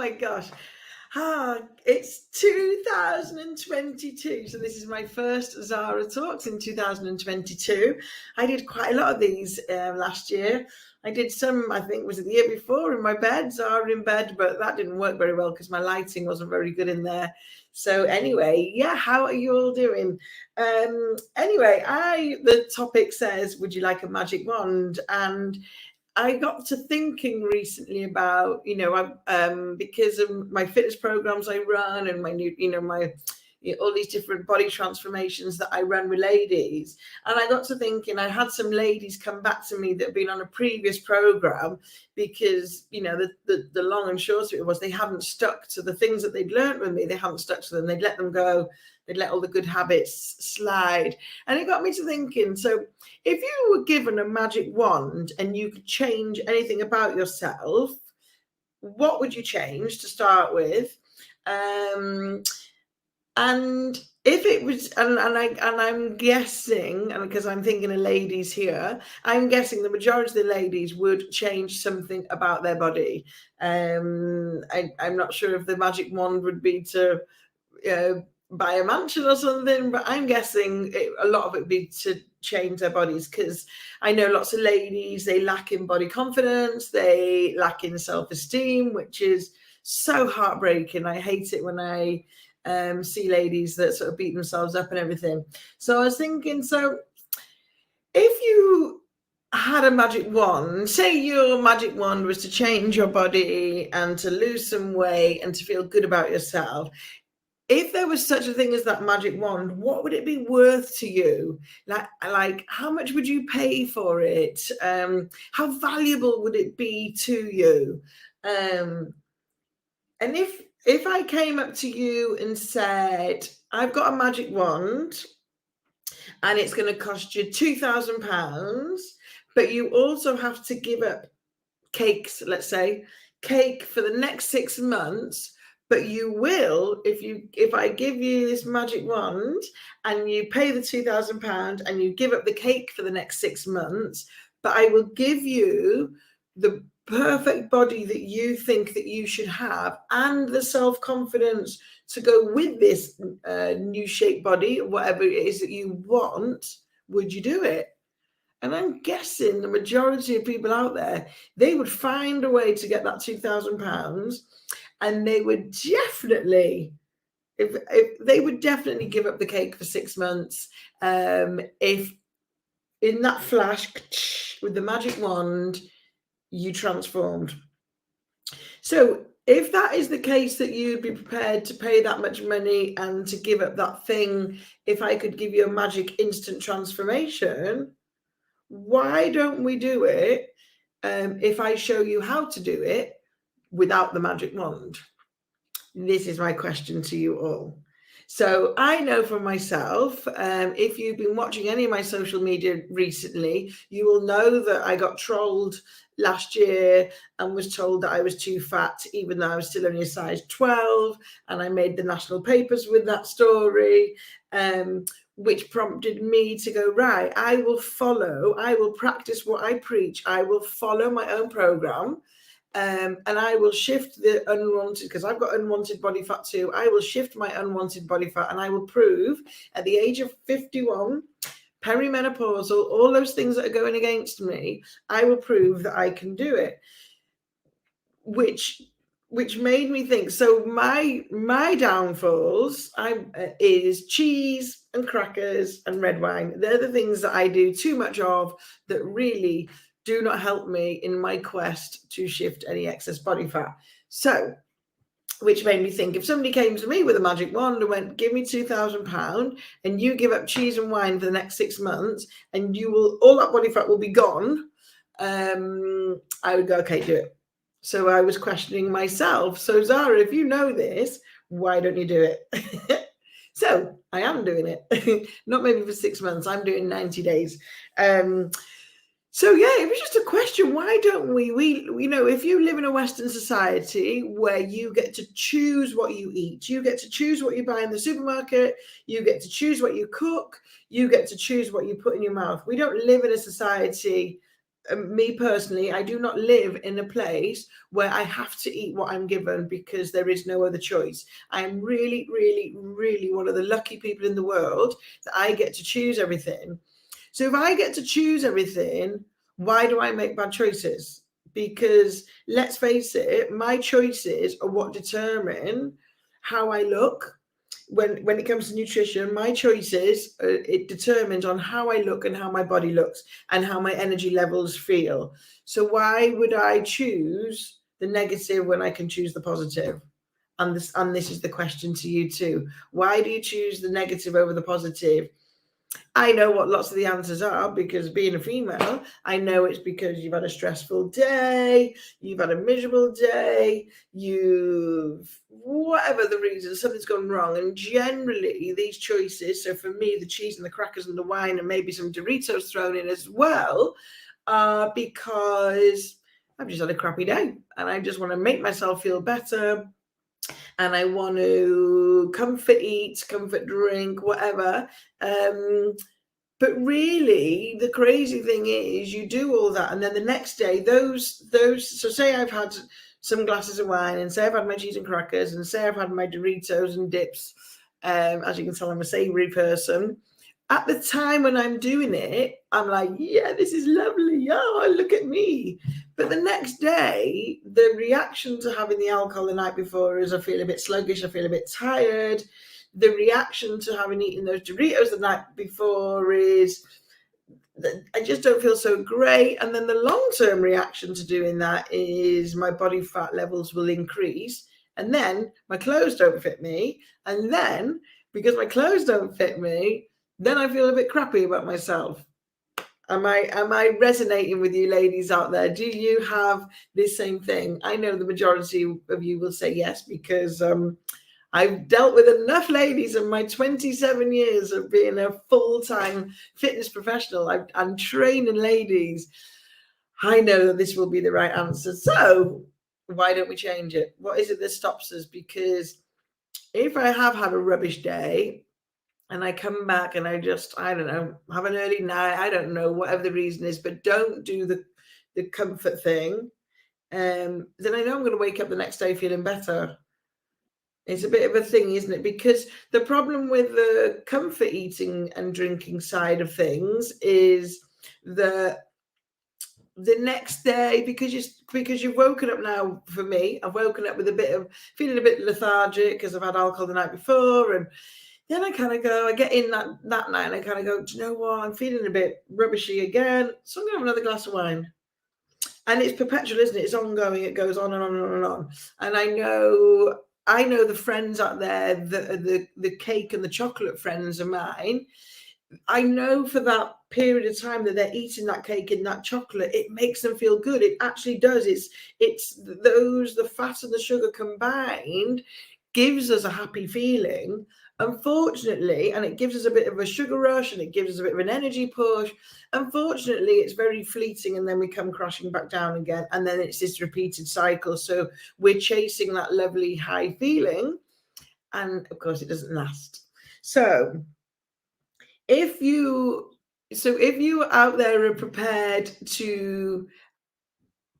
my gosh. It's 2022. So this is my first Zara Talks in 2022. I did quite a lot of these last year. I did some, I think, was it the year before in my bed, Zara in bed, but that didn't work very well because my lighting wasn't very good in there. So anyway, yeah, how are you all doing? Anyway, the topic says, would you like a magic wand? And I got to thinking recently about, because of my fitness programs I run and my new, all these different body transformations that I run with ladies. And I got to thinking, I had some ladies come back to me that had been on a previous program because, the long and short of it was they hadn't stuck to the things that they'd learned with me. They hadn't stuck to them. They'd let them go. They'd let all the good habits slide. And it got me to thinking, so if you were given a magic wand and you could change anything about yourself, what would you change to start with? And if it was, I'm guessing, and because I'm thinking of ladies here, I'm guessing the majority of the ladies would change something about their body. I'm not sure if the magic wand would be to buy a mansion or something, but I'm guessing a lot of it would be to change their bodies, because I know lots of ladies, they lack in body confidence, they lack in self-esteem, which is so heartbreaking. I hate it when I see ladies that sort of beat themselves up and everything. So I was thinking, so if you had a magic wand, say your magic wand was to change your body and to lose some weight and to feel good about yourself, if there was such a thing as that magic wand, what would it be worth to you? Like how much would you pay for it? How valuable would it be to you? And if I came up to you and said, I've got a magic wand and it's going to cost you £2,000, but you also have to give up cakes, let's say, cake for the next 6 months, but you will, if I give you this magic wand and you pay the £2,000 and you give up the cake for the next 6 months, but I will give you the perfect body that you think that you should have and the self-confidence to go with this new shape body, whatever it is that you want, would you do it? And I'm guessing the majority of people out there, they would find a way to get that £2,000, and they would definitely, if they would definitely give up the cake for 6 months, if in that flash with the magic wand you transformed. So if that is the case, that you'd be prepared to pay that much money and to give up that thing, if I could give you a magic instant transformation, why don't we do it if I show you how to do it without the magic wand? This is my question to you all. So I know for myself, if you've been watching any of my social media recently, you will know that I got trolled last year and was told that I was too fat, even though I was still only a size 12. And I made the national papers with that story, which prompted me to go, right, I will practice what I preach. I will follow my own program. And I will shift the unwanted, because I've got unwanted body fat too. I will shift my unwanted body fat, and I will prove at the age of 51, perimenopausal, all those things that are going against me, I will prove that I can do it. Which made me think, so my downfalls is cheese and crackers and red wine. They're the things that I do too much of that really do not help me in my quest to shift any excess body fat. So, which made me think, if somebody came to me with a magic wand and went, give me £2,000 and you give up cheese and wine for the next 6 months and all that body fat will be gone, I would go, okay, do it. So I was questioning myself. So Zara, if you know this, why don't you do it? So I am doing it. Not maybe for 6 months. I'm doing 90 days. So yeah, it was just a question. Why don't we, if you live in a Western society where you get to choose what you eat, you get to choose what you buy in the supermarket, you get to choose what you cook, you get to choose what you put in your mouth. We don't live in a society me personally, I do not live in a place where I have to eat what I'm given because there is no other choice. I am really, really, really one of the lucky people in the world that I get to choose everything. So if I get to choose everything, why do I make bad choices? Because let's face it, my choices are what determine how I look. When it comes to nutrition, my choices, it determines on how I look and how my body looks and how my energy levels feel. So why would I choose the negative when I can choose the positive? And this is the question to you too. Why do you choose the negative over the positive? I know what lots of the answers are because being a female, I know it's because you've had a stressful day, you've had a miserable day, whatever the reason, something's gone wrong. And generally, these choices, so for me, the cheese and the crackers and the wine and maybe some Doritos thrown in as well, are because I've just had a crappy day and I just want to make myself feel better and I want to comfort eat, comfort drink, whatever. But really, the crazy thing is, you do all that, and then the next day, those. So say I've had some glasses of wine, and say I've had my cheese and crackers, and say I've had my Doritos and dips. As you can tell, I'm a savoury person. At the time when I'm doing it, I'm like, yeah, this is lovely. Oh, look at me. But the next day, the reaction to having the alcohol the night before is I feel a bit sluggish, I feel a bit tired. The reaction to having eaten those Doritos the night before is that I just don't feel so great. And then the long-term reaction to doing that is my body fat levels will increase. And then my clothes don't fit me. And then because my clothes don't fit me, then I feel a bit crappy about myself. Am I resonating with you ladies out there? Do you have this same thing? I know the majority of you will say yes, because I've dealt with enough ladies in my 27 years of being a full-time fitness professional. I'm training ladies. I know that this will be the right answer. So why don't we change it? What is it that stops us? Because if I have had a rubbish day and I come back and I don't know, have an early night, I don't know, whatever the reason is, but don't do the comfort thing, then I know I'm going to wake up the next day feeling better. It's a bit of a thing, isn't it? Because the problem with the comfort eating and drinking side of things is that the next day, because you've woken up now, for me, I've woken up with a bit of feeling a bit lethargic because I've had alcohol the night before, and then I kind of go, I get in that night and I kind of go, do you know what? I'm feeling a bit rubbishy again. So I'm gonna have another glass of wine. And it's perpetual, isn't it? It's ongoing. It goes on and on and on and on. And I know the friends out there, the cake and the chocolate friends of mine. I know for that period of time that they're eating that cake and that chocolate, it makes them feel good. It actually does. It's the fat and the sugar combined gives us a happy feeling. Unfortunately, and it gives us a bit of a sugar rush and it gives us a bit of an energy push. Unfortunately, it's very fleeting and then we come crashing back down again. And then it's this repeated cycle. So we're chasing that lovely high feeling. And of course, it doesn't last. So if you out there are prepared to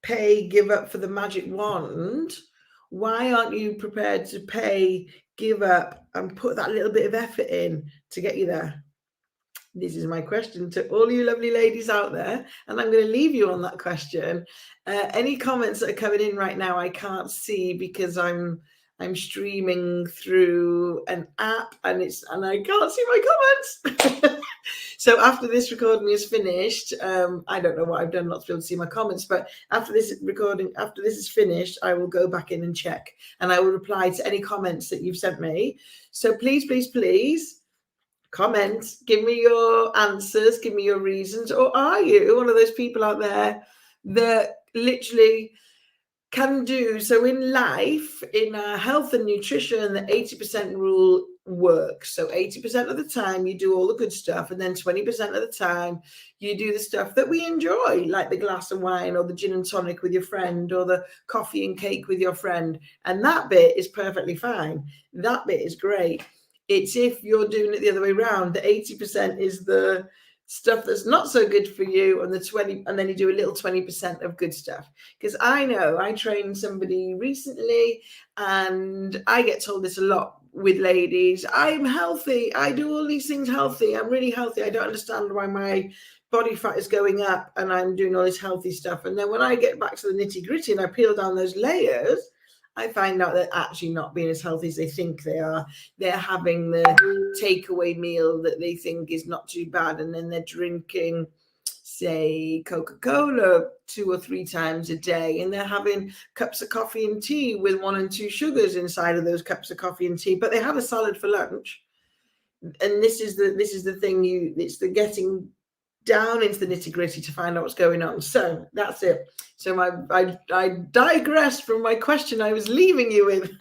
give up for the magic wand, why aren't you prepared to give up and put that little bit of effort in to get you there? This is my question to all you lovely ladies out there, and I'm going to leave you on that question. Any comments that are coming in right now, I can't see because I'm streaming through an app and I can't see my comments. So after this recording is finished, I don't know what I've done not to be able to see my comments, but after this is finished, I will go back in and check, and I will reply to any comments that you've sent me. So please, please, please comment, give me your answers, give me your reasons. Or are you one of those people out there that literally can do so in life, in health and nutrition, the 80% rule works? So 80% of the time you do all the good stuff, and then 20% of the time you do the stuff that we enjoy, like the glass of wine or the gin and tonic with your friend or the coffee and cake with your friend, and that bit is perfectly fine. That bit is great. It's if you're doing it the other way around, the 80% is the stuff that's not so good for you, and the 20, and then you do a little 20% of good stuff. Because I know I trained somebody recently, and I get told this a lot with ladies. I'm healthy, I do all these things healthy, I'm really healthy, I don't understand why my body fat is going up and I'm doing all this healthy stuff. And then when I get back to the nitty-gritty and I peel down those layers, I find out they're actually not being as healthy as they think they are. They're having the takeaway meal that they think is not too bad, and then they're drinking, say, Coca-Cola 2 or 3 times a day, and they're having cups of coffee and tea with 1 and 2 sugars inside of those cups of coffee and tea, but they had a salad for lunch. And this is the thing, it's the getting down into the nitty-gritty to find out what's going on. So that's it. So I digressed from my question I was leaving you with.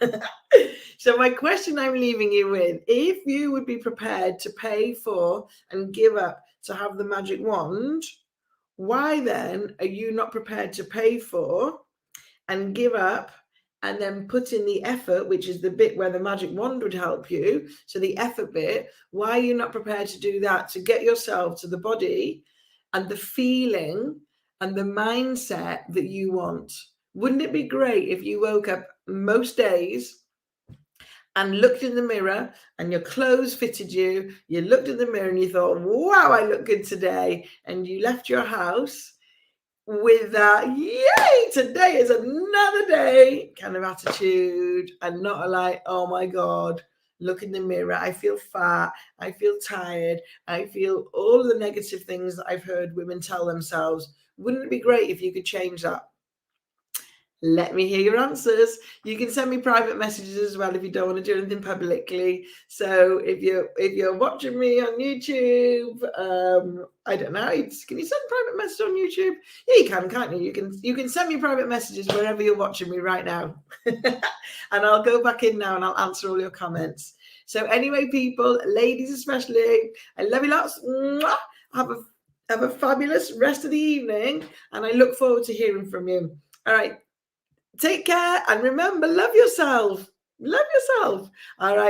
So my question I'm leaving you with: if you would be prepared to pay for and give up to have the magic wand, why then are you not prepared to pay for and give up and then put in the effort, which is the bit where the magic wand would help you? So the effort bit, why are you not prepared to do that to get yourself to the body and the feeling and the mindset that you want? Wouldn't it be great if you woke up most days and looked in the mirror and your clothes fitted you, you looked in the mirror and you thought, wow, I look good today, and you left your house with that, yay, today is another day kind of attitude, and not like, oh my God, look in the mirror, I feel fat, I feel tired, I feel all the negative things that I've heard women tell themselves? Wouldn't it be great if you could change that? Let me hear your answers. You can send me private messages as well if you don't want to do anything publicly. So if you're watching me on YouTube, I don't know, can you send private messages on YouTube? Yeah, you can, can't you? You can send me private messages wherever you're watching me right now. And I'll go back in now and I'll answer all your comments. So anyway, people, ladies especially, I love you lots. Have a fabulous rest of the evening, and I look forward to hearing from you. All right. Take care, and remember, love yourself. Love yourself. All right.